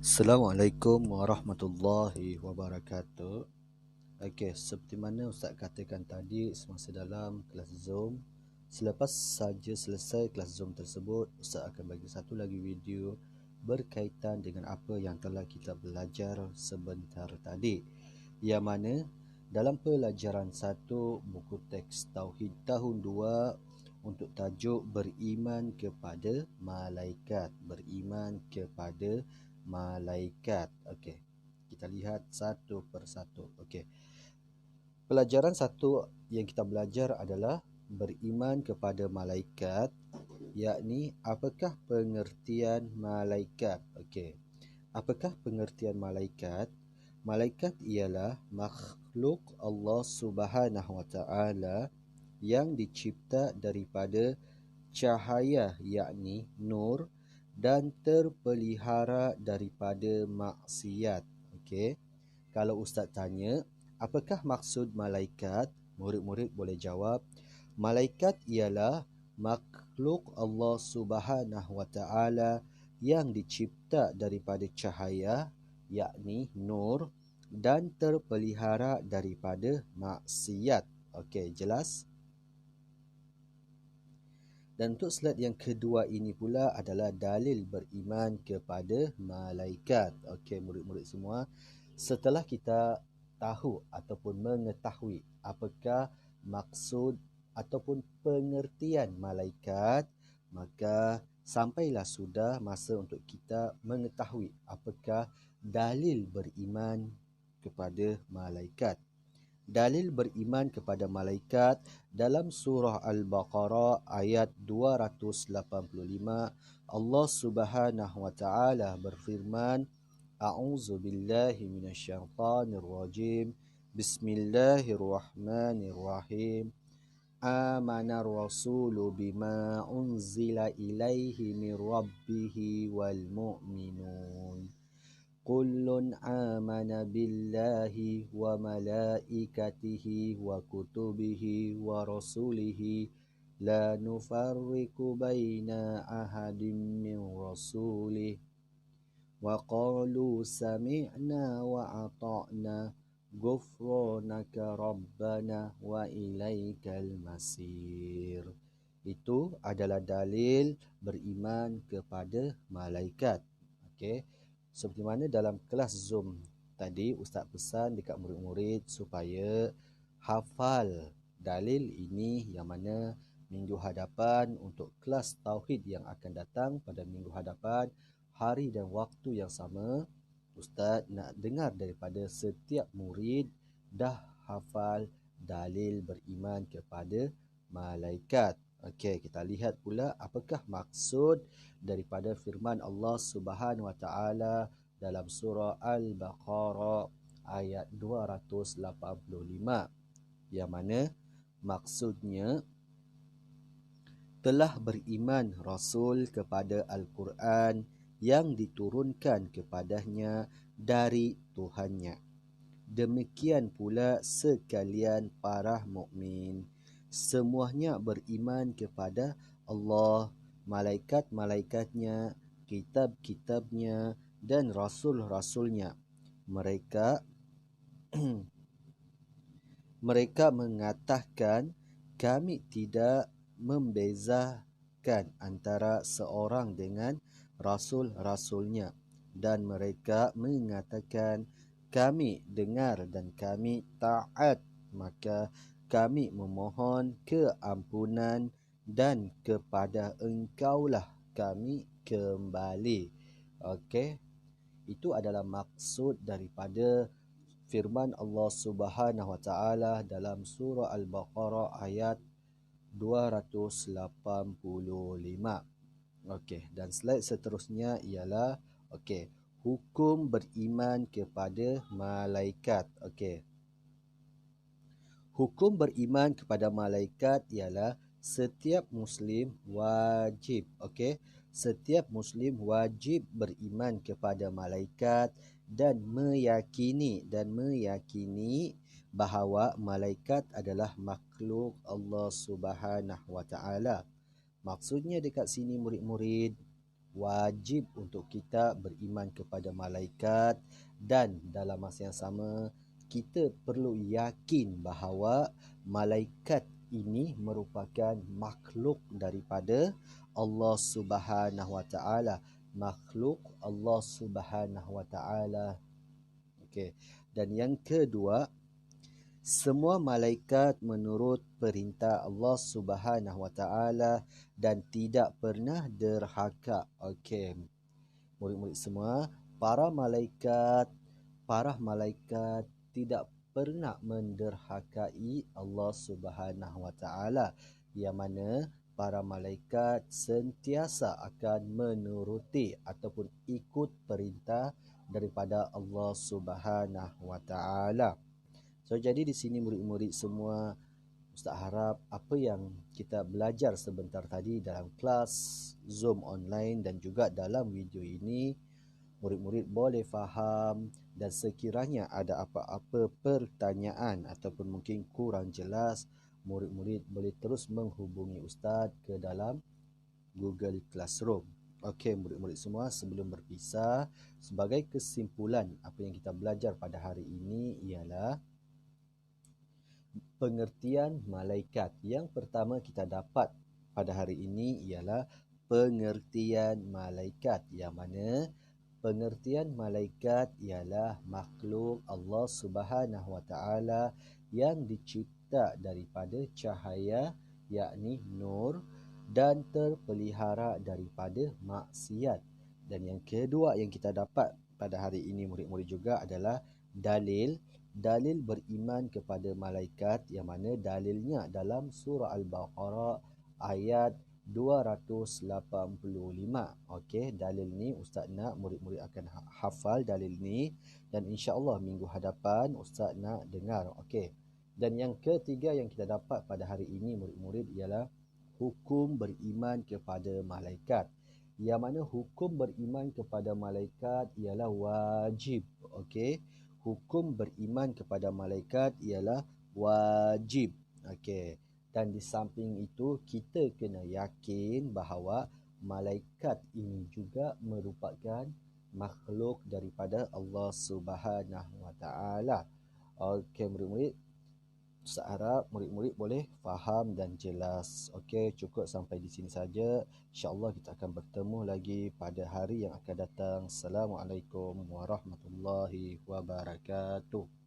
Assalamualaikum warahmatullahi wabarakatuh. Okey, seperti mana Ustaz katakan tadi semasa dalam kelas Zoom, selepas saja selesai kelas Zoom tersebut, Ustaz akan bagi satu lagi video berkaitan dengan apa yang telah kita belajar sebentar tadi. Yang mana dalam pelajaran 1 buku teks Tauhid tahun 2 untuk tajuk beriman kepada malaikat, beriman kepada malaikat. Okey. Kita lihat satu persatu. Okey. Pelajaran satu yang kita belajar adalah beriman kepada malaikat, yakni apakah pengertian malaikat. Okey. Apakah pengertian malaikat? Malaikat ialah makhluk Allah Subhanahu Wa Taala yang dicipta daripada cahaya, yakni nur, dan terpelihara daripada maksiat. Okey. Kalau Ustaz tanya, apakah maksud malaikat? Murid-murid boleh jawab, malaikat ialah makhluk Allah Subhanahu Wa Taala yang dicipta daripada cahaya, yakni nur, dan terpelihara daripada maksiat. Okey, jelas? Dan untuk slide yang kedua ini pula adalah dalil beriman kepada malaikat. Okey, murid-murid semua, setelah kita tahu ataupun mengetahui apakah maksud ataupun pengertian malaikat, maka sampailah sudah masa untuk kita mengetahui apakah dalil beriman kepada malaikat. Dalil beriman kepada malaikat dalam surah Al-Baqarah ayat 285, Allah Subhanahu wa taala berfirman, A'udzu billahi minasyaitonir rajim. Bismillahirrahmanirrahim. Amanar rasulu bima unzila ilaihi min rabbihi wal mu'minun. Kullun amana billahi wa malaikatihi wa kutubihi wa rasulihi la nufarriqu baina ahadin min rasulih wa qalu sami'na wa ata'na ghufranaka rabbana wa ilaikal masir. Itu adalah dalil beriman kepada malaikat. Okey. Seperti mana dalam kelas Zoom tadi, Ustaz pesan dekat murid-murid supaya hafal dalil ini, yang mana minggu hadapan untuk kelas Tauhid yang akan datang pada minggu hadapan, hari dan waktu yang sama, Ustaz nak dengar daripada setiap murid dah hafal dalil beriman kepada malaikat. Okey, kita lihat pula apakah maksud daripada firman Allah Subhanahu Wa Taala dalam surah Al-Baqarah ayat 285, yang mana maksudnya telah beriman Rasul kepada Al-Quran yang diturunkan kepadanya dari Tuhannya. Demikian pula sekalian para mukmin, semuanya beriman kepada Allah, malaikat-malaikatnya, kitab-kitabnya, dan rasul-rasulnya. Mereka mengatakan, kami tidak membezakan antara seorang dengan rasul-rasulnya. Dan mereka mengatakan, kami dengar dan kami taat, maka kami memohon keampunan dan kepada engkaulah kami kembali. Okey, itu adalah maksud daripada firman Allah Subhanahu Wa Taala dalam surah Al-Baqarah ayat 285. Okey, dan slide seterusnya ialah hukum beriman kepada malaikat. Okey. Hukum beriman kepada malaikat ialah setiap muslim wajib, setiap muslim wajib beriman kepada malaikat dan meyakini bahawa malaikat adalah makhluk Allah Subhanahu Wa Taala. Maksudnya dekat sini murid-murid, wajib untuk kita beriman kepada malaikat, dan dalam masa yang sama kita perlu yakin bahawa malaikat ini merupakan makhluk daripada Allah Subhanahu Wa Taala, makhluk Allah Subhanahu Wa Taala. Okey. Dan yang kedua, semua malaikat menurut perintah Allah Subhanahu Wa Taala dan tidak pernah derhaka. Okey. Murid-murid semua, para malaikat tidak pernah menderhakai Allah Subhanahu Wa Taala, yang mana para malaikat sentiasa akan menuruti ataupun ikut perintah daripada Allah Subhanahu Wa Taala. So jadi di sini murid-murid semua, Ustaz harap apa yang kita belajar sebentar tadi dalam kelas Zoom online dan juga dalam video ini, murid-murid boleh faham, dan sekiranya ada apa-apa pertanyaan ataupun mungkin kurang jelas, murid-murid boleh terus menghubungi Ustaz ke dalam Google Classroom. Okey murid-murid semua, sebelum berpisah, sebagai kesimpulan apa yang kita belajar pada hari ini ialah pengertian malaikat. Yang pertama kita dapat pada hari ini ialah pengertian malaikat, yang mana pengertian malaikat ialah makhluk Allah Subhanahu Wa Taala yang dicipta daripada cahaya, yakni nur, dan terpelihara daripada maksiat. Dan yang kedua yang kita dapat pada hari ini murid-murid juga adalah dalil beriman kepada malaikat, yang mana dalilnya dalam surah Al-Baqarah ayat 285. Okey, dalil ni Ustaz nak murid-murid akan hafal dalil ni, dan insya-Allah minggu hadapan Ustaz nak dengar. Okey. Dan yang ketiga yang kita dapat pada hari ini murid-murid ialah hukum beriman kepada malaikat, yang mana hukum beriman kepada malaikat ialah wajib. Okey, hukum beriman kepada malaikat ialah wajib. Okey. Dan di samping itu kita kena yakin bahawa malaikat ini juga merupakan makhluk daripada Allah Subhanahu Wa Taala. Okey murid-murid, Ustaz harap murid-murid boleh faham dan jelas. Okey, cukup sampai di sini saja. InsyaAllah kita akan bertemu lagi pada hari yang akan datang. Assalamualaikum warahmatullahi wabarakatuh.